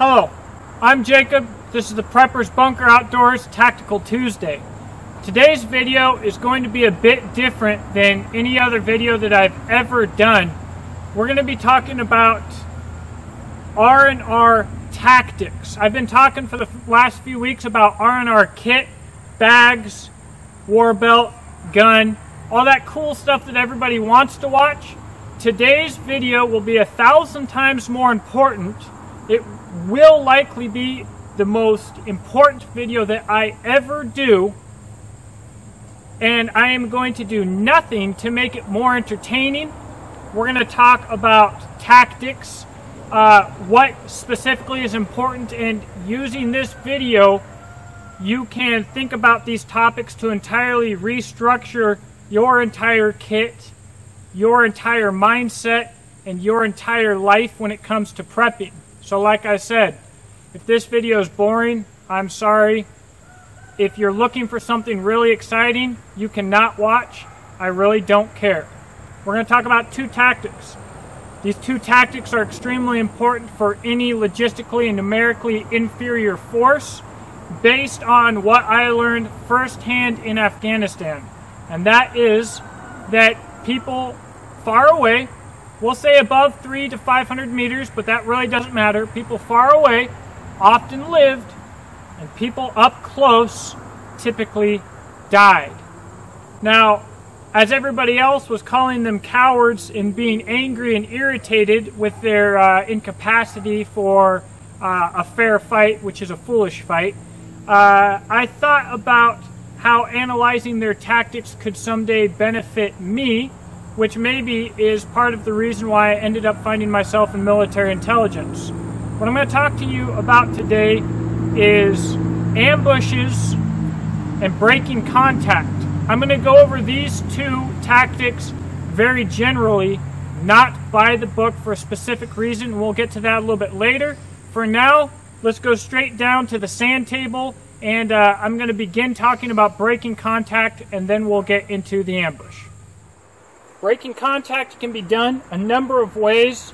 Hello, I'm Jacob. This is the Prepper's Bunker Outdoors Tactical Tuesday. Today's video is going to be a bit different than any other video that I've ever done. We're going to be talking about R&R tactics. I've been talking for the last few weeks about R&R kit, bags, war belt, gun, all that cool stuff that everybody wants to watch. Today's video will be 1,000 times more important. It will likely be the most important video that I ever do, and I am going to do nothing to make it more entertaining. We're going to talk about tactics, what specifically is important, and using this video you can think about these topics to entirely restructure your entire kit, your entire mindset, and your entire life when it comes to prepping. So like I said, if this video is boring, I'm sorry. If you're looking for something really exciting, you cannot watch. I really don't care. We're going to talk about two tactics. These two tactics are extremely important for any logistically and numerically inferior force based on what I learned firsthand in Afghanistan. And that is that people far away, we'll say above 300 to 500 meters, but that really doesn't matter. People far away often lived, and people up close typically died. Now, as everybody else was calling them cowards and being angry and irritated with their incapacity for a fair fight, which is a foolish fight, I thought about how analyzing their tactics could someday benefit me, which maybe is part of the reason why I ended up finding myself in military intelligence. What I'm going to talk to you about today is ambushes and breaking contact. I'm going to go over these two tactics very generally, not by the book for a specific reason. We'll get to that a little bit later. For now, let's go straight down to the sand table, and I'm going to begin talking about breaking contact, and then we'll get into the ambush. Breaking contact can be done a number of ways.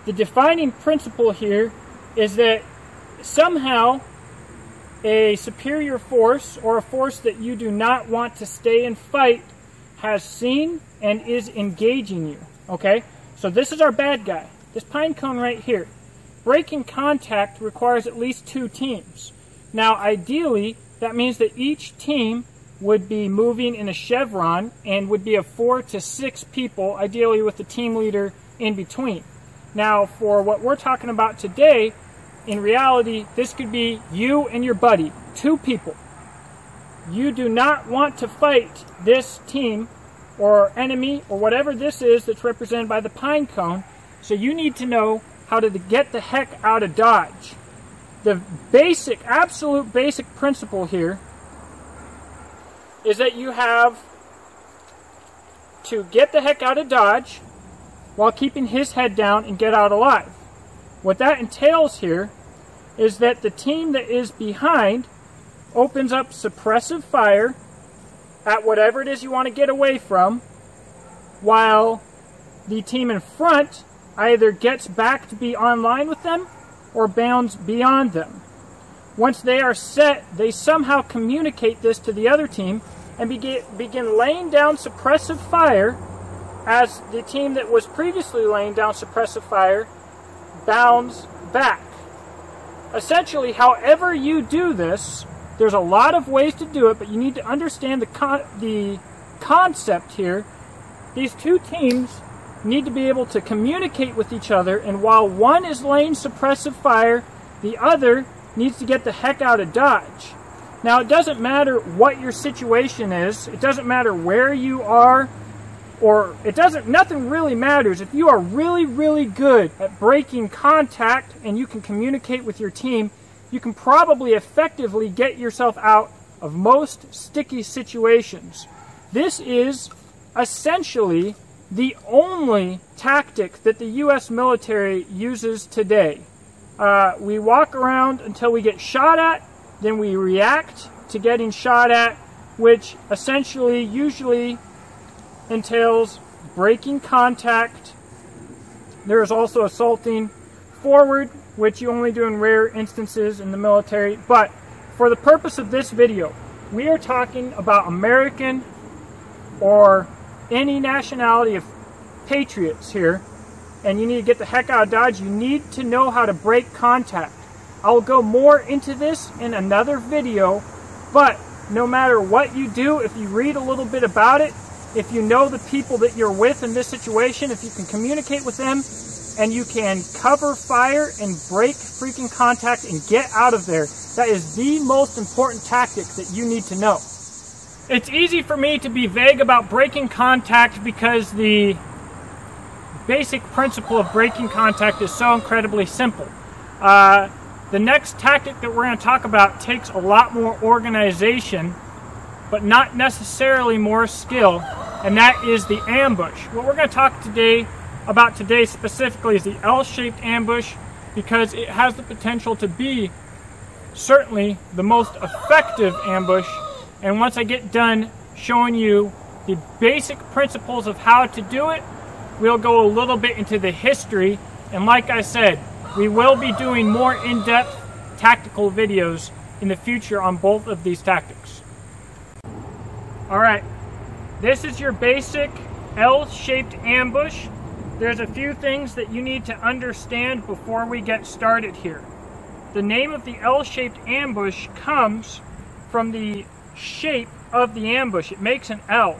The defining principle here is that somehow a superior force, or a force that you do not want to stay and fight, has seen and is engaging you. Okay? So this is our bad guy. This pine cone right here. Breaking contact requires at least 2 teams. Now ideally, that means that each team would be moving in a chevron and would be of 4 to 6 people, ideally with the team leader in between. Now, for what we're talking about today, in reality, this could be you and your buddy, 2 people. You do not want to fight this team or enemy or whatever this is that's represented by the pine cone, so you need to know how to get the heck out of Dodge. The basic, absolute basic principle here is that you have to get the heck out of Dodge while keeping his head down and get out alive. What that entails here is that the team that is behind opens up suppressive fire at whatever it is you want to get away from, while the team in front either gets back to be online with them or bounds beyond them. Once they are set, they somehow communicate this to the other team and begin laying down suppressive fire as the team that was previously laying down suppressive fire bounds back. Essentially, however you do this, there's a lot of ways to do it, but you need to understand the concept here. These 2 teams need to be able to communicate with each other, and while one is laying suppressive fire, the other needs to get the heck out of Dodge. Now, it doesn't matter what your situation is. It doesn't matter where you are, or nothing really matters. If you are really, really good at breaking contact and you can communicate with your team, you can probably effectively get yourself out of most sticky situations. This is essentially the only tactic that the U.S. military uses today. We walk around until we get shot at, then we react to getting shot at, which essentially usually entails breaking contact. There is also assaulting forward which you only do in rare instances in the military. But for the purpose of this video, we are talking about American or any nationality of patriots here, and you need to get the heck out of Dodge. You need to know how to break contact. I'll go more into this in another video, but no matter what you do, if you read a little bit about it, if you know the people that you're with in this situation, if you can communicate with them, and you can cover fire and break freaking contact and get out of there, that is the most important tactic that you need to know. It's easy for me to be vague about breaking contact because the basic principle of breaking contact is so incredibly simple. The next tactic that we're going to talk about takes a lot more organization, but not necessarily more skill, and that is the ambush. What we're going to talk about today specifically is the L-shaped ambush, because it has the potential to be certainly the most effective ambush. And once I get done showing you the basic principles of how to do it, we'll go a little bit into the history, and like I said, we will be doing more in-depth tactical videos in the future on both of these tactics. Alright, this is your basic L-shaped ambush. There's a few things that you need to understand before we get started here. The name of the L-shaped ambush comes from the shape of the ambush. It makes an L.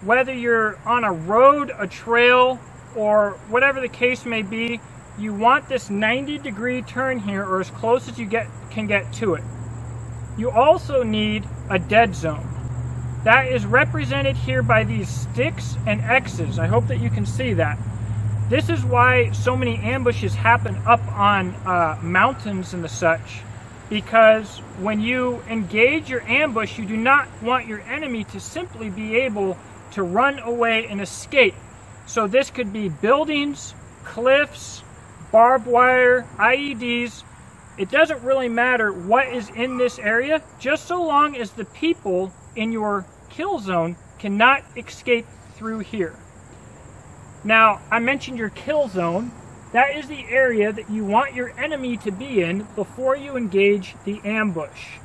Whether you're on a road, a trail, or whatever the case may be, you want this 90-degree turn here, or as close as you can get to it. You also need a dead zone. That is represented here by these sticks and X's. I hope that you can see that. This is why so many ambushes happen up on mountains and the such, because when you engage your ambush, you do not want your enemy to simply be able to run away and escape. So this could be buildings, cliffs, barbed wire, IEDs. It doesn't really matter what is in this area, just so long as the people in your kill zone cannot escape through here. Now, I mentioned your kill zone. That is the area that you want your enemy to be in before you engage the ambush.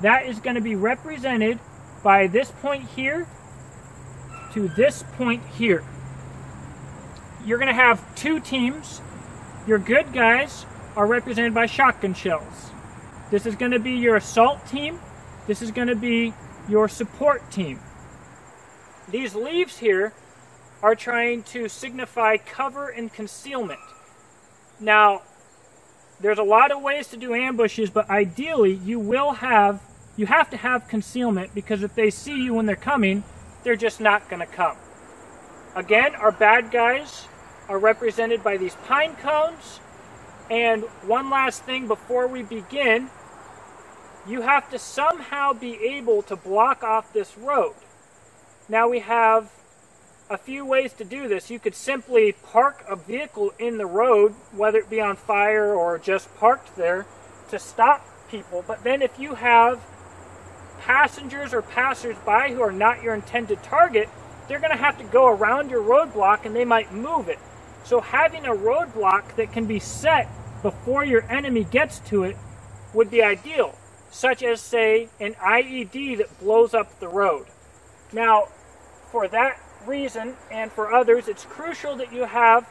That is going to be represented by this point here to this point here. You're going to have two teams. Your good guys are represented by shotgun shells. This is going to be your assault team. This is going to be your support team. These leaves here are trying to signify cover and concealment. Now, there's a lot of ways to do ambushes, but ideally you have to have concealment, because if they see you when they're coming, they're just not going to come. Again, our bad guys are represented by these pine cones. And one last thing before we begin, you have to somehow be able to block off this road. Now, we have a few ways to do this. You could simply park a vehicle in the road, whether it be on fire or just parked there, to stop people. But then if you have passengers or passers-by who are not your intended target, they're going to have to go around your roadblock and they might move it. So having a roadblock that can be set before your enemy gets to it would be ideal, such as, say, an IED that blows up the road. Now, for that reason and for others, it's crucial that you have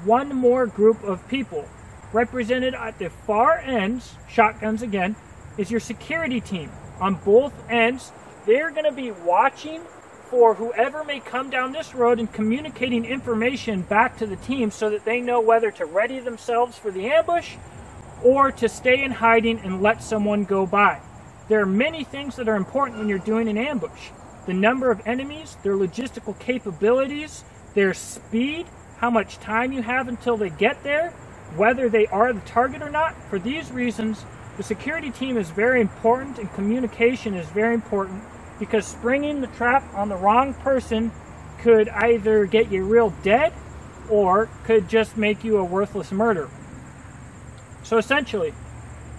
one more group of people. Represented at the far ends, shotguns again, is your security team. On both ends, they're going to be watching for whoever may come down this road and communicating information back to the team so that they know whether to ready themselves for the ambush or to stay in hiding and let someone go by. There are many things that are important when you're doing an ambush. The number of enemies, their logistical capabilities, their speed, how much time you have until they get there, whether they are the target or not. For these reasons, the security team is very important and communication is very important, because springing the trap on the wrong person could either get you real dead or could just make you a worthless murderer. So essentially,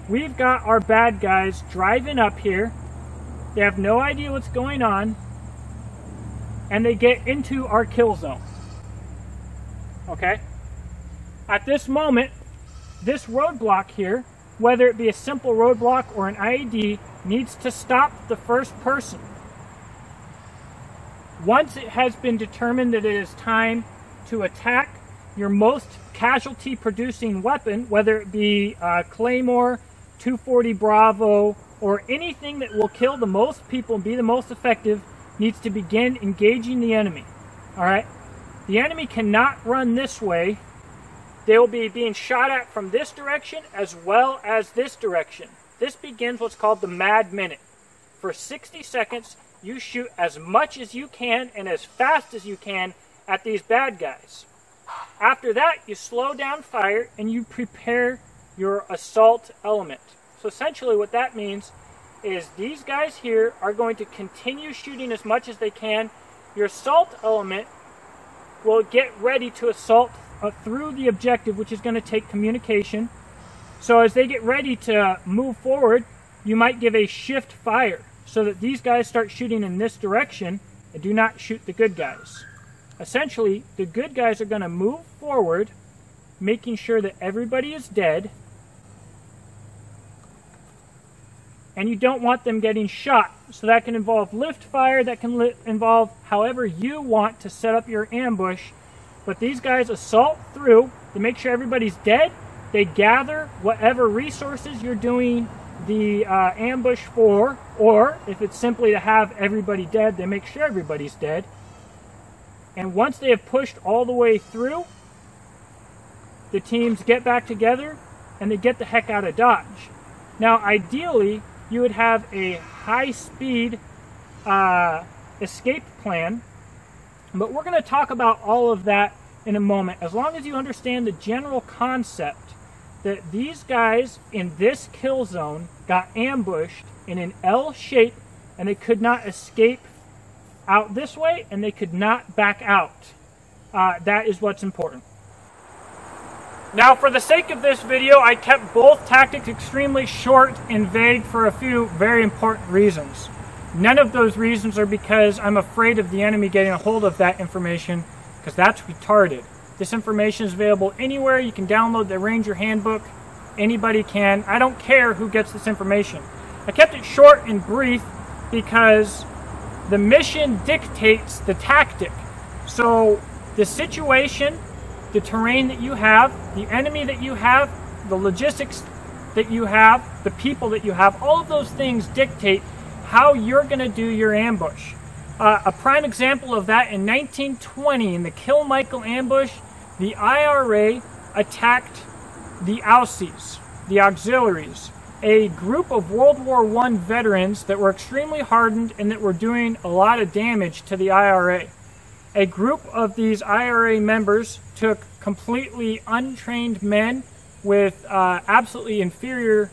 we've got our bad guys driving up here. They have no idea what's going on, and they get into our kill zone. Okay? At this moment, this roadblock here, whether it be a simple roadblock or an IED, needs to stop the first person. Once it has been determined that it is time to attack, your most casualty producing weapon, whether it be Claymore, 240 Bravo, or anything that will kill the most people and be the most effective, needs to begin engaging the enemy. Alright? The enemy cannot run this way. They will be being shot at from this direction as well as this direction. This begins what's called the Mad Minute. For 60 seconds, you shoot as much as you can and as fast as you can at these bad guys. After that, you slow down fire and you prepare your assault element. So essentially what that means is these guys here are going to continue shooting as much as they can. Your assault element will get ready to assault through the objective, which is going to take communication. So as they get ready to move forward, you might give a shift fire so that these guys start shooting in this direction and do not shoot the good guys. Essentially, the good guys are going to move forward, making sure that everybody is dead, and you don't want them getting shot. So that can involve lift fire, that can involve however you want to set up your ambush. But these guys assault through to make sure everybody's dead. They gather whatever resources you're doing the ambush for, or if it's simply to have everybody dead, they make sure everybody's dead. And once they have pushed all the way through, the teams get back together and they get the heck out of Dodge. Now, ideally, you would have a high-speed escape plan, but we're going to talk about all of that in a moment. As long as you understand the general concept that these guys in this kill zone got ambushed in an L shape and they could not escape out this way and they could not back out. That is what's important. Now, for the sake of this video, I kept both tactics extremely short and vague for a few very important reasons. None of those reasons are because I'm afraid of the enemy getting a hold of that information, because that's retarded. This information is available anywhere. You can download the Ranger Handbook. Anybody can. I don't care who gets this information. I kept it short and brief because the mission dictates the tactic. So the situation, the terrain that you have, the enemy that you have, the logistics that you have, the people that you have, all of those things dictate how you're going to do your ambush. A prime example of that, in 1920, in the Kill Michael ambush, the IRA attacked the Aussies, the auxiliaries, a group of World War I veterans that were extremely hardened and that were doing a lot of damage to the IRA. A group of these IRA members took completely untrained men with absolutely inferior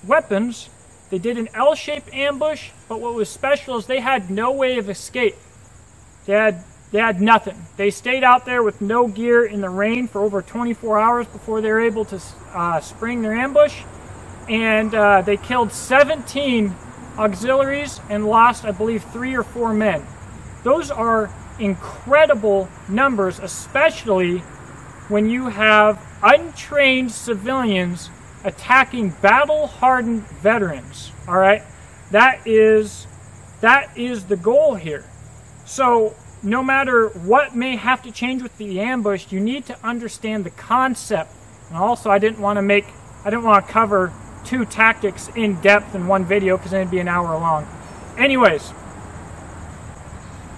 weapons. They did an L-shaped ambush, but what was special is they had no way of escape. They had nothing. They stayed out there with no gear in the rain for over 24 hours before they were able to spring their ambush. And they killed 17 auxiliaries and lost, I believe, 3 or 4 men. Those are incredible numbers, especially when you have untrained civilians attacking battle-hardened veterans. All right, that is the goal here. So no matter what may have to change with the ambush, you need to understand the concept. And also, I didn't want to cover 2 tactics in depth in one video because then it'd be an hour long. Anyways,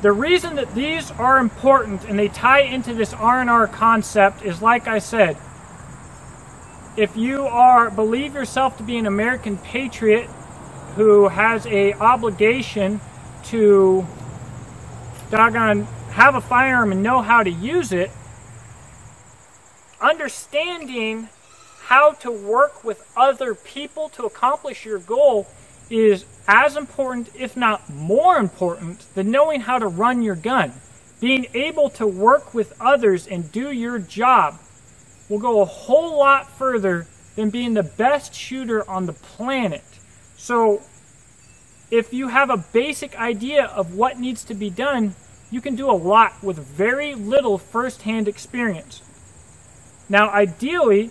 the reason that these are important and they tie into this R&R concept is, like I said, if you believe yourself to be an American patriot who has a obligation to have a firearm and know how to use it, understanding how to work with other people to accomplish your goal is as important, if not more important, than knowing how to run your gun. Being able to work with others and do your job will go a whole lot further than being the best shooter on the planet. So if you have a basic idea of what needs to be done, you can do a lot with very little first-hand experience. Now, ideally,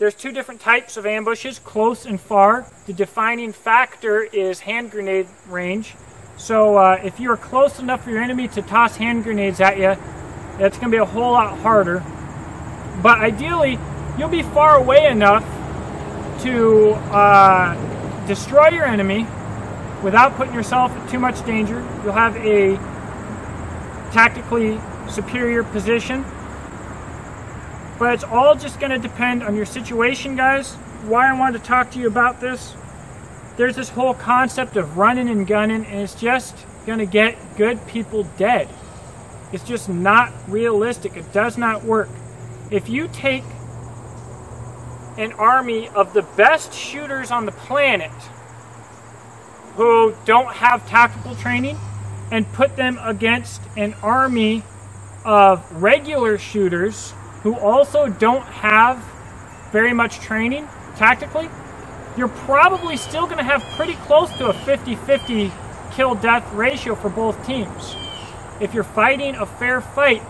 there's two different types of ambushes, close and far. The defining factor is hand grenade range. So if you're close enough for your enemy to toss hand grenades at you, that's going to be a whole lot harder. But ideally, you'll be far away enough to destroy your enemy without putting yourself in too much danger. You'll have a tactically superior position. But it's all just going to depend on your situation, guys. Why I wanted to talk to you about this, there's this whole concept of running and gunning, and it's just going to get good people dead. It's just not realistic. It does not work. If you take an army of the best shooters on the planet who don't have tactical training and put them against an army of regular shooters who also don't have very much training tactically, you're probably still going to have pretty close to a 50-50 kill-death ratio for both teams. If you're fighting a fair fight,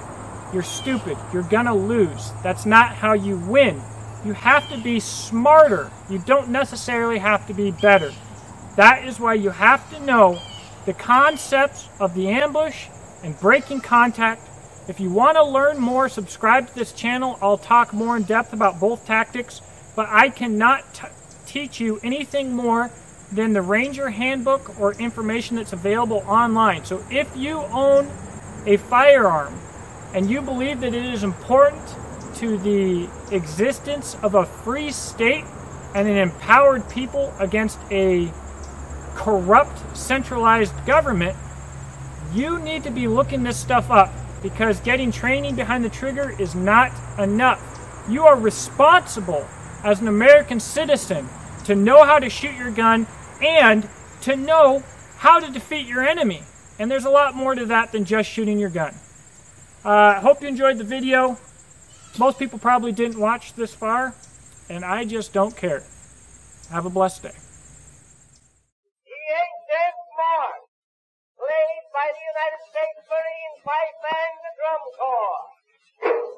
you're stupid. You're going to lose. That's not how you win. You have to be smarter. You don't necessarily have to be better. That is why you have to know the concepts of the ambush and breaking contact. If you want to learn more, subscribe to this channel. I'll talk more in depth about both tactics, but I cannot teach you anything more than the Ranger Handbook or information that's available online. So if you own a firearm and you believe that it is important to the existence of a free state and an empowered people against a corrupt, centralized government, you need to be looking this stuff up, because getting training behind the trigger is not enough. You are responsible as an American citizen to know how to shoot your gun and to know how to defeat your enemy. And there's a lot more to that than just shooting your gun. I hope you enjoyed the video. Most people probably didn't watch this far, and I just don't care. Have a blessed day. The ancient march, played by the United States Marine Pipe and the Drum Corps.